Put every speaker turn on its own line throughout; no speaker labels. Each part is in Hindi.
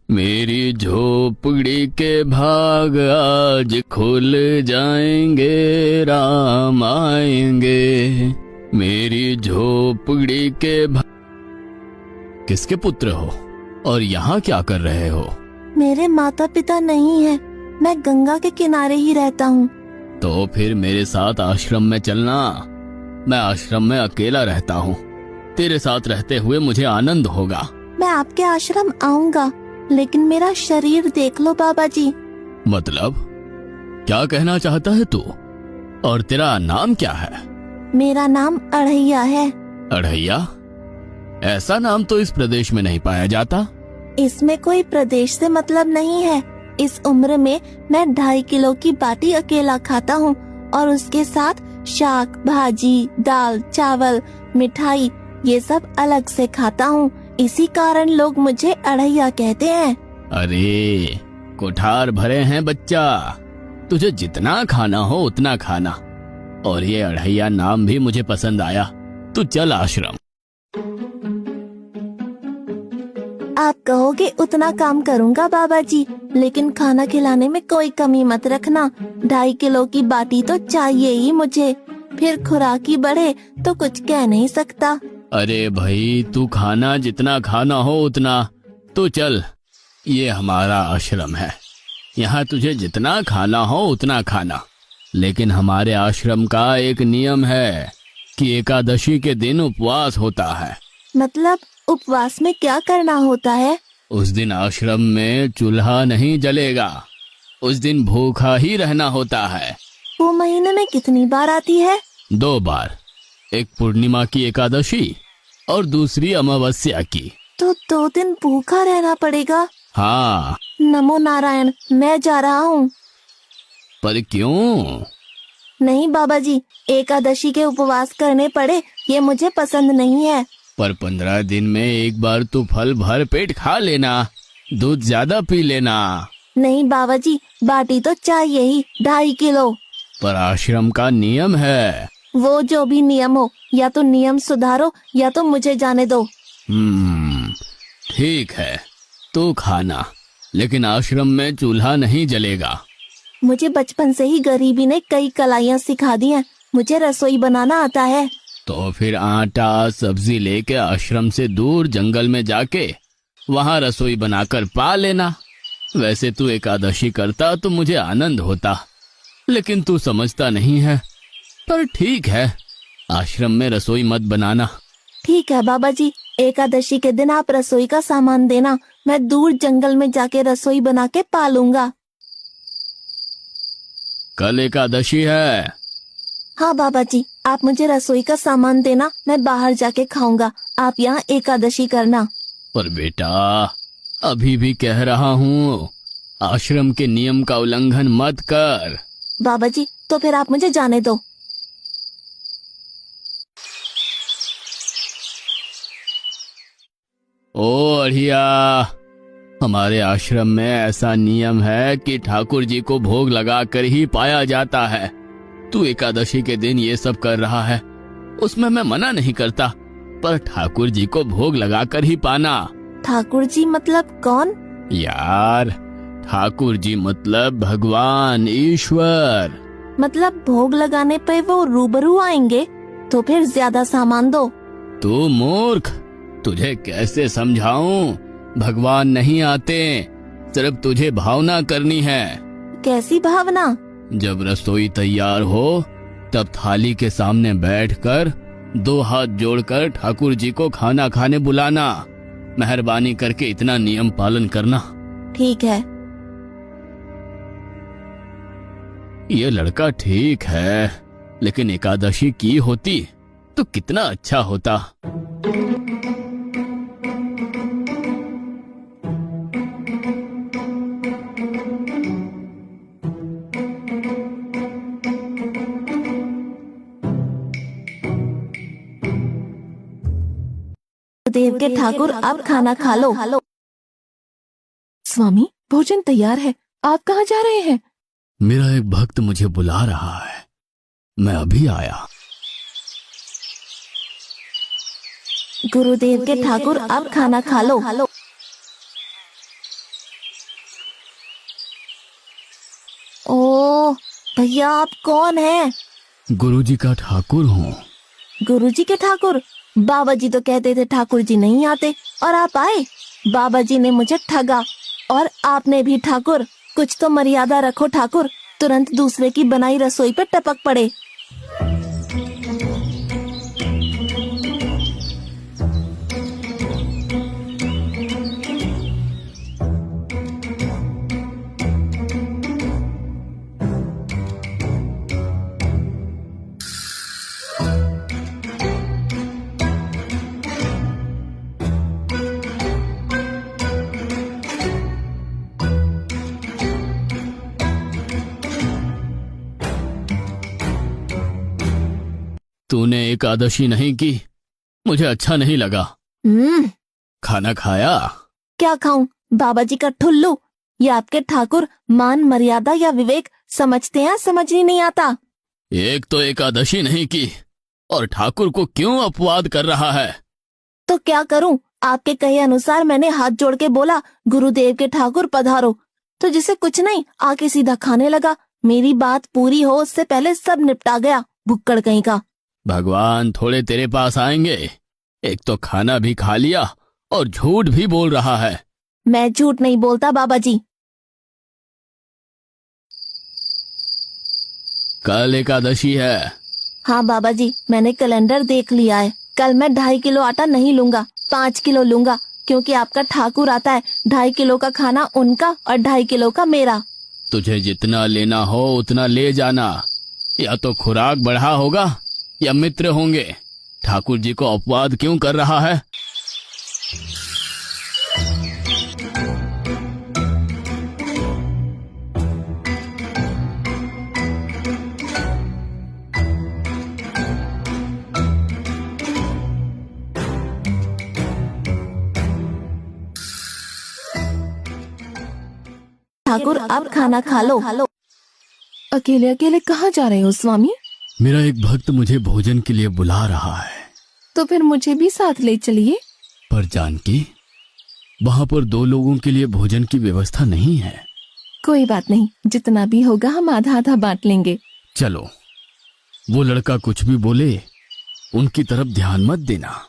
मेरी झोपड़ी के भाग आज खुल जाएंगे, राम आएंगे। मेरी झोपड़ी के भाग। किसके पुत्र हो और यहाँ क्या कर रहे हो?
मेरे माता पिता नहीं है, मैं गंगा के किनारे ही रहता हूँ।
तो फिर मेरे साथ आश्रम में चलना। मैं आश्रम में अकेला रहता हूँ, तेरे साथ रहते हुए मुझे आनंद होगा।
मैं आपके आश्रम आऊंगा, लेकिन मेरा शरीर देख लो बाबा जी।
मतलब क्या कहना चाहता है तू? और तेरा नाम क्या है?
मेरा नाम अढ़ैया है।
अढ़ैया? ऐसा नाम तो इस प्रदेश में नहीं पाया जाता।
इसमें कोई प्रदेश से मतलब नहीं है। इस उम्र में मैं 2.5 किलो की बाटी अकेला खाता हूँ और उसके साथ शाक, भाजी, दाल, चावल, मिठाई ये सब अलग से खाता हूँ। इसी कारण लोग मुझे अढ़ैया कहते हैं।
अरे कोठार भरे हैं बच्चा, तुझे जितना खाना हो उतना खाना। और ये अढ़ैया नाम भी मुझे पसंद आया। तू चल आश्रम।
आप कहोगे उतना काम करूँगा बाबा जी, लेकिन खाना खिलाने में कोई कमी मत रखना। 2.5 किलो की बाटी तो चाहिए ही मुझे, फिर खुराकी बढ़े तो कुछ कह नहीं सकता।
अरे भाई, तू खाना जितना खाना हो उतना। तो चल, ये हमारा आश्रम है, यहाँ तुझे जितना खाना हो उतना खाना। लेकिन हमारे आश्रम का एक नियम है कि एकादशी के दिन उपवास होता है।
मतलब उपवास में क्या करना होता है?
उस दिन आश्रम में चूल्हा नहीं जलेगा, उस दिन भूखा ही रहना होता है।
वो महीने में कितनी बार आती है?
2 बार, एक पूर्णिमा की एकादशी और दूसरी अमावस्या की।
तो 2 दिन भूखा रहना पड़ेगा।
हाँ।
नमो नारायण, मैं जा रहा हूँ।
पर क्यों?
नहीं बाबा जी, एकादशी के उपवास करने पड़े ये मुझे पसंद नहीं है।
पर 15 दिन में एक बार तो फल भर पेट खा लेना, दूध ज्यादा पी लेना।
नहीं बाबा जी, बाटी तो चाहिए ही 2.5 किलो।
पर आश्रम का नियम है।
वो जो भी नियम हो, या तो नियम सुधारो या तो मुझे जाने दो।
ठीक है, तो खाना, लेकिन आश्रम में चूल्हा नहीं जलेगा।
मुझे बचपन से ही गरीबी ने कई कलाइयाँ सिखा दी हैं। मुझे रसोई बनाना आता है।
तो फिर आटा सब्जी लेके आश्रम से दूर जंगल में जाके वहाँ रसोई बनाकर पा लेना। वैसे तू एकादशी करता तो मुझे आनंद होता, लेकिन तू समझता नहीं है। पर ठीक है, आश्रम में रसोई मत बनाना।
ठीक है बाबा जी, एकादशी के दिन आप रसोई का सामान देना, मैं दूर जंगल में जाके रसोई बना के पालूंगा।
कल एकादशी है।
हाँ बाबा जी, आप मुझे रसोई का सामान देना, मैं बाहर जाके खाऊंगा। आप यहाँ एकादशी करना।
पर बेटा, अभी भी कह रहा हूँ, आश्रम के नियम का उल्लंघन मत कर।
बाबा जी, तो फिर आप मुझे जाने दो।
ओ अढ़िया, हमारे आश्रम में ऐसा नियम है कि ठाकुर जी को भोग लगाकर ही पाया जाता है। तू एकादशी के दिन ये सब कर रहा है, उसमें मैं मना नहीं करता, पर ठाकुर जी को भोग लगाकर ही पाना।
ठाकुर जी मतलब कौन?
यार, ठाकुर जी मतलब भगवान ईश्वर।
मतलब भोग लगाने पे वो रूबरू आएंगे? तो फिर ज्यादा सामान दो।
तू मूर्ख, तुझे कैसे समझाऊं? भगवान नहीं आते, सिर्फ तुझे भावना करनी है।
कैसी भावना?
जब रसोई तैयार हो तब थाली के सामने बैठकर 2 हाथ जोड़कर ठाकुर जी को खाना खाने बुलाना। मेहरबानी करके इतना नियम पालन करना।
ठीक है।
ये लड़का ठीक है, लेकिन एकादशी की होती तो कितना अच्छा होता।
देव के ठाकुर, आप खाना खा लो। स्वामी, भोजन तैयार है, आप कहाँ जा रहे हैं?
मेरा एक भक्त मुझे बुला रहा है, मैं अभी आया।
गुरुदेव के ठाकुर, आप खाना खा लो। ओ भैया, आप कौन हैं?
गुरुजी का ठाकुर हूँ।
गुरुजी के ठाकुर? बाबा जी तो कहते थे ठाकुर जी नहीं आते, और आप आए। बाबा जी ने मुझे ठगा, और आपने भी ठाकुर। कुछ तो मर्यादा रखो ठाकुर, तुरंत दूसरे की बनाई रसोई पे टपक पड़े।
तूने एकादशी नहीं की, मुझे अच्छा नहीं लगा। खाना खाया?
क्या खाऊं? बाबा जी का ठुल्लू। ये आपके ठाकुर मान मर्यादा या विवेक समझते हैं, समझ ही नहीं आता।
एक तो एकादशी नहीं की और ठाकुर को क्यों अपवाद कर रहा है?
तो क्या करूं? आपके कहे अनुसार मैंने हाथ जोड़ के बोला, गुरुदेव के ठाकुर पधारो, तो जिसे कुछ नहीं आके सीधा खाने लगा। मेरी बात पूरी हो उससे पहले सब निपटा गया, भुक्कड़ कहीं का।
भगवान थोड़े तेरे पास आएंगे। एक तो खाना भी खा लिया और झूठ भी बोल रहा है।
मैं झूठ नहीं बोलता बाबा जी।
कल एकादशी है।
हाँ बाबा जी, मैंने कैलेंडर देख लिया है। कल मैं 2.5 किलो आटा नहीं लूंगा, 5 किलो लूंगा, क्योंकि आपका ठाकुर आता है। 2.5 किलो का खाना उनका और 2.5 किलो का मेरा।
तुझे जितना लेना हो उतना ले जाना। या तो खुराक बढ़ा होगा या मित्र होंगे। ठाकुर जी को अपवाद क्यों कर रहा है?
ठाकुर आप खाना खा लो। अकेले अकेले कहाँ जा रहे हो स्वामी?
मेरा एक भक्त मुझे भोजन के लिए बुला रहा है।
तो फिर मुझे भी साथ ले चलिए।
पर जानकी, वहाँ पर 2 लोगों के लिए भोजन की व्यवस्था नहीं है।
कोई बात नहीं, जितना भी होगा हम आधा आधा बांट लेंगे।
चलो, वो लड़का कुछ भी बोले उनकी तरफ ध्यान मत देना।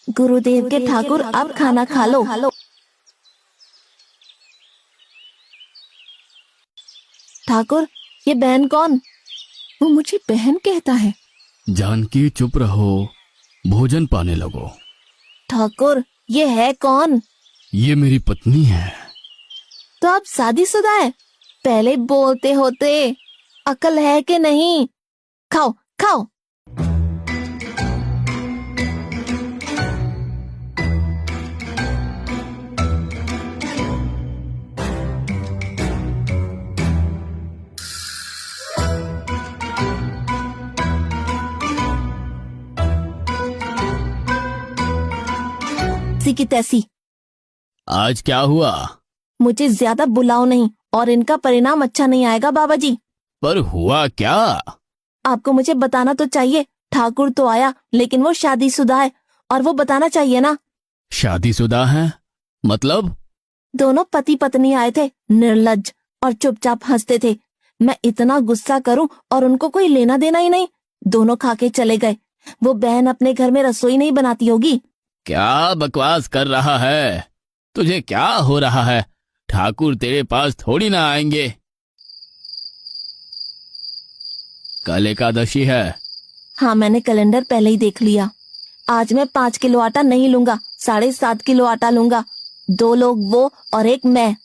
गुरुदेव के ठाकुर आप खाना खा लो। ठाकुर, ये बहन कौन? वो मुझे बहन कहता है।
जानकी चुप रहो, भोजन पाने लगो।
ठाकुर, ये है कौन?
ये मेरी पत्नी है।
तो आप शादीशुदा है? पहले बोलते होते, अकल है कि नहीं? खाओ खाओ। की तैसी।
आज क्या हुआ?
मुझे ज्यादा बुलाओ नहीं, और इनका परिणाम अच्छा नहीं आएगा बाबा जी।
पर हुआ क्या?
आपको मुझे बताना तो चाहिए। ठाकुर तो आया, लेकिन वो शादीशुदा है, और वो बताना चाहिए ना।
शादीशुदा है मतलब?
दोनों पति पत्नी आए थे, निर्लज्ज, और चुपचाप हंसते थे। मैं इतना गुस्सा करूं और उनको कोई लेना देना ही नहीं। दोनों खा के चले गए। वो बहन अपने घर में रसोई नहीं बनाती होगी।
क्या बकवास कर रहा है? तुझे क्या हो रहा है? ठाकुर तेरे पास थोड़ी ना आएंगे। कल एकादशी है।
हाँ, मैंने कैलेंडर पहले ही देख लिया। आज मैं 5 किलो आटा नहीं लूंगा, 7.5 किलो आटा लूंगा। 2 लोग वो और एक मैं।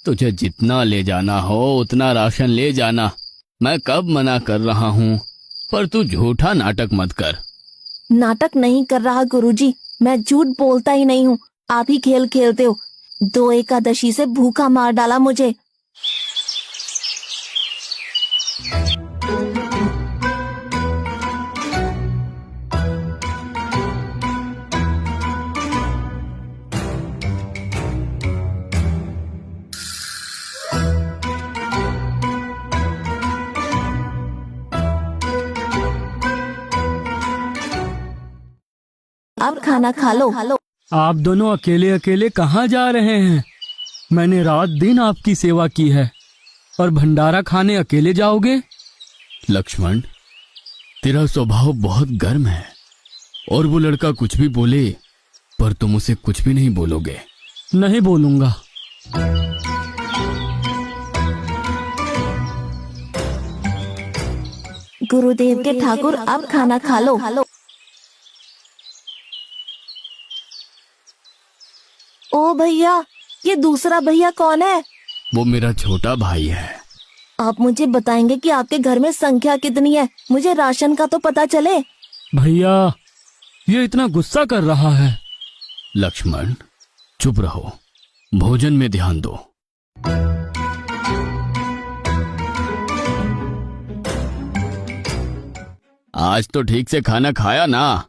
तुझे जितना ले जाना हो उतना राशन ले जाना। मैं कब मना कर रहा हूँ, पर तू झूठा नाटक मत कर।
नाटक नहीं कर रहा गुरुजी, मैं झूठ बोलता ही नहीं हूँ। आप ही खेल खेलते हो। 2 एकादशी से भूखा मार डाला मुझे। अब खाना खा लो।
आप दोनों अकेले अकेले कहाँ जा रहे हैं? मैंने रात दिन आपकी सेवा की है और भंडारा खाने अकेले जाओगे?
लक्ष्मण, तेरा स्वभाव बहुत गर्म है और वो लड़का कुछ भी बोले पर तुम उसे कुछ भी नहीं बोलोगे।
नहीं बोलूंगा।
गुरुदेव के ठाकुर, अब खाना खा लो। ओ भैया, ये दूसरा भैया कौन है?
वो मेरा छोटा भाई है।
आप मुझे बताएंगे कि आपके घर में संख्या कितनी है? मुझे राशन का तो पता चले।
भैया, ये इतना गुस्सा कर रहा है।
लक्ष्मण, चुप रहो, भोजन में ध्यान दो। आज तो ठीक से खाना खाया ना?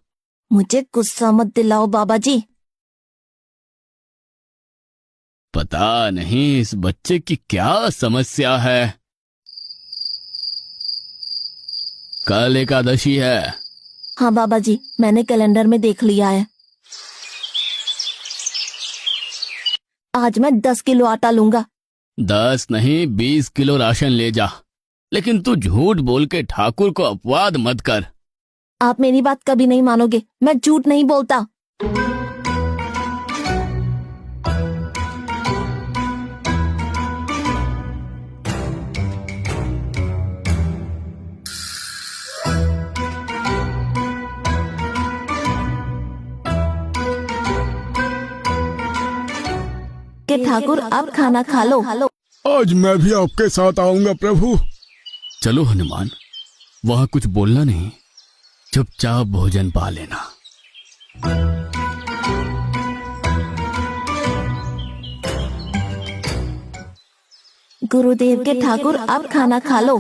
मुझे गुस्सा मत दिलाओ बाबा जी।
पता नहीं इस बच्चे की क्या समस्या है। कल एकादशी है।
हाँ बाबा जी, मैंने कैलेंडर में देख लिया है। आज मैं 10 किलो आटा लूंगा।
10 नहीं 20 किलो राशन ले जा, लेकिन तू झूठ बोल के ठाकुर को अपवाद मत कर।
आप मेरी बात कभी नहीं मानोगे, मैं झूठ नहीं बोलता। के ठाकुर, अब खाना खा लो।
आज मैं भी आपके साथ आऊंगा प्रभु।
चलो हनुमान, वहां कुछ बोलना नहीं, चुपचाप भोजन पा लेना।
गुरुदेव के ठाकुर, अब खाना खा लो।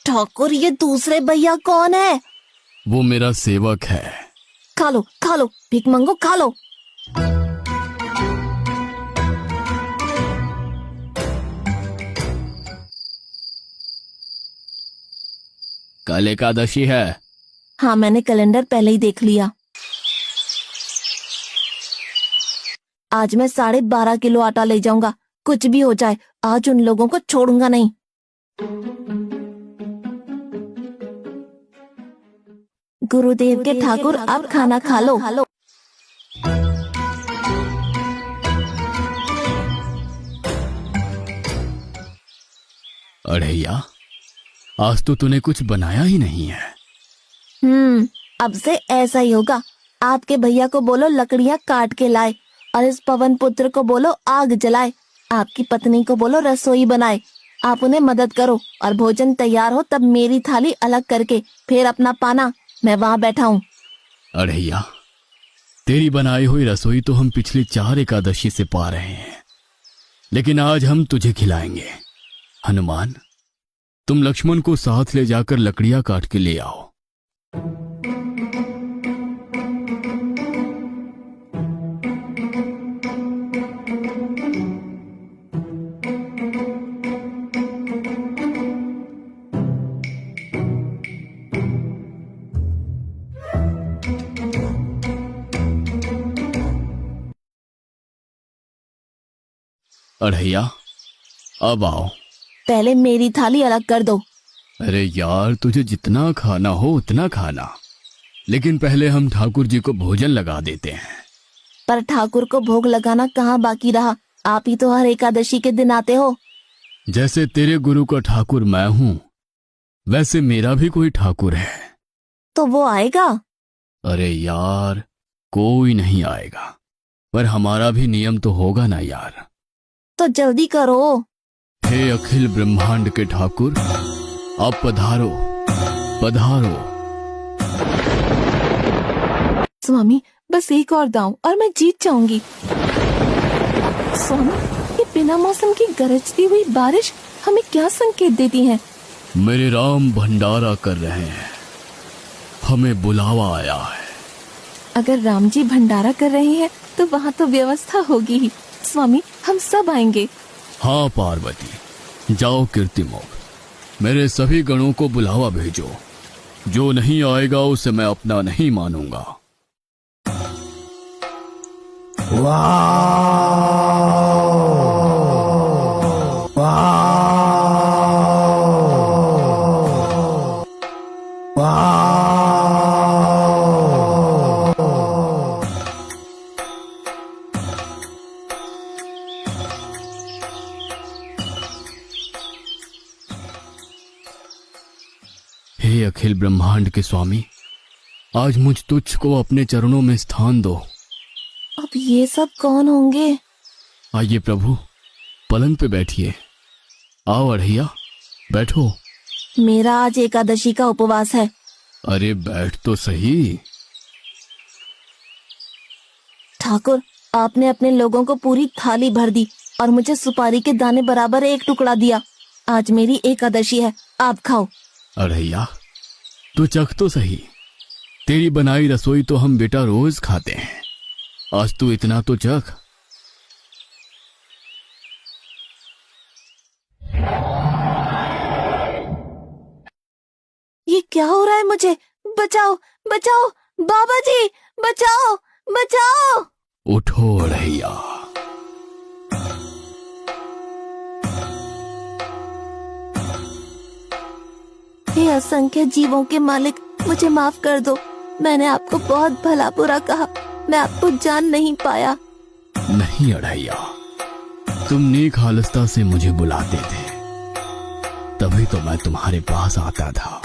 ठाकुर, ये दूसरे भैया कौन है?
वो मेरा सेवक है।
खा लो, भीख मंगो, खा लो।
कल एकादशी है।
हाँ, मैंने कैलेंडर पहले ही देख लिया। आज मैं 12.5 किलो आटा ले जाऊंगा। कुछ भी हो जाए, आज उन लोगों को छोड़ूंगा नहीं। गुरुदेव के ठाकुर, अब खाना खा लो।
अड़ैया, आज तो तूने कुछ बनाया ही नहीं है।
अब से ऐसा ही होगा। आपके भैया को बोलो लकड़ियां काट के लाए और इस पवन पुत्र को बोलो आग जलाए। आपकी पत्नी को बोलो रसोई बनाए। आप उन्हें मदद करो और भोजन तैयार हो तब मेरी थाली अलग करके फिर अपना पाना। मैं वहाँ बैठा हूँ।
अड़ैया, तेरी बनाई हुई रसोई तो हम पिछली 4 एकादशी से पा रहे हैं, लेकिन आज हम तुझे खिलाएंगे। हनुमान, तुम लक्ष्मण को साथ ले जाकर लकड़ियां काट के ले आओ। अड़ैया, अब आओ।
पहले मेरी थाली अलग कर दो।
अरे यार, तुझे जितना खाना हो उतना खाना, लेकिन पहले हम ठाकुर जी को भोजन लगा देते हैं।
पर ठाकुर को भोग लगाना कहाँ बाकी रहा? आप ही तो हर एकादशी के दिन आते हो।
जैसे तेरे गुरु का ठाकुर मैं हूँ, वैसे मेरा भी कोई ठाकुर है।
तो वो आएगा?
अरे यार, कोई नहीं आएगा, पर हमारा भी नियम तो होगा ना यार।
तो जल्दी करो।
हे अखिल ब्रह्मांड के ठाकुर, आप पधारो पधारो।
स्वामी, बस एक और दांव और मैं जीत जाऊंगी। स्वामी, ये बिना मौसम की गरजती हुई बारिश हमें क्या संकेत देती है?
मेरे राम भंडारा कर रहे हैं, हमें बुलावा आया है।
अगर राम जी भंडारा कर रहे हैं तो वहाँ तो व्यवस्था होगी ही। स्वामी, हम सब आएंगे।
हाँ पार्वती, जाओ कीर्तिमोग, मेरे सभी गणों को बुलावा भेजो। जो नहीं आएगा उसे मैं अपना नहीं मानूंगा। हे अखिल ब्रह्मांड के स्वामी, आज मुझ तुच्छ को अपने चरणों में स्थान दो।
अब ये सब कौन होंगे?
आइए प्रभु, पलंग पे बैठिए। आओ अढ़ैया, बैठो।
मेरा आज एकादशी का उपवास है।
अरे बैठ तो सही।
ठाकुर, आपने अपने लोगों को पूरी थाली भर दी और मुझे सुपारी के दाने बराबर एक टुकड़ा दिया। आज मेरी एकादशी है, आप खाओ।
अढ़ैया, तू चख तो सही। तेरी बनाई रसोई तो हम बेटा रोज खाते हैं, आज तू इतना तो चख।
ये क्या हो रहा है मुझे? बचाओ बचाओ, बाबा जी बचाओ बचाओ।
उठो अढ़ैया।
हे असंख्य जीवों के मालिक, मुझे माफ कर दो। मैंने आपको बहुत भला बुरा कहा, मैं आपको जान नहीं पाया।
नहीं अढ़ैया, तुम नेक हालस्ता से मुझे बुलाते थे, तभी तो मैं तुम्हारे पास आता था,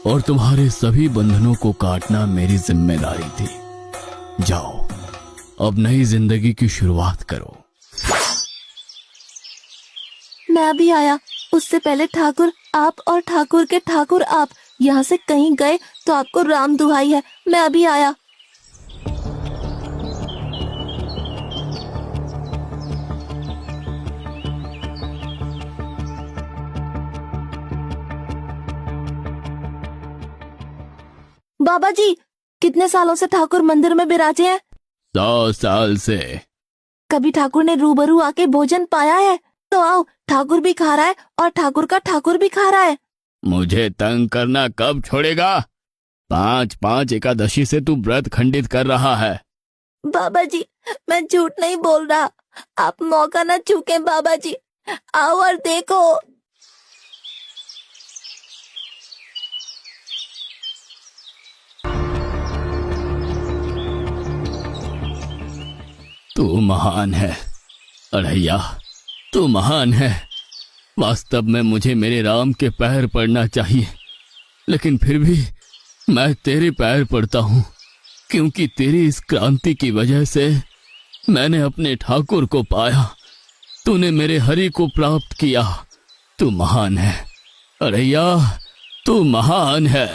और तुम्हारे सभी बंधनों को काटना मेरी जिम्मेदारी थी। जाओ, अब नई जिंदगी की शुरुआत करो।
मैं अभी आया। उससे पहले ठाकुर आप और ठाकुर के ठाकुर आप यहाँ से कहीं गए तो आपको राम दुहाई है, मैं अभी आया। बाबा जी, कितने सालों से ठाकुर मंदिर में विराजे हैं?
100 साल से।
कभी ठाकुर ने रूबरू आके भोजन पाया है? तो आओ, ठाकुर भी खा रहा है और ठाकुर का ठाकुर भी खा रहा है।
मुझे तंग करना कब छोड़ेगा? 5-5 एकादशी से तू व्रत खंडित कर रहा है।
बाबा जी, मैं झूठ नहीं बोल रहा, आप मौका न चूके बाबा जी, आओ और देखो।
तू महान है अढ़ैया, तू महान है। वास्तव में मुझे मेरे राम के पैर पड़ना चाहिए, लेकिन फिर भी मैं तेरे पैर पड़ता हूँ, क्योंकि तेरी इस क्रांति की वजह से मैंने अपने ठाकुर को पाया। तूने मेरे हरि को प्राप्त किया। तू महान है अढ़ैया, तू महान है।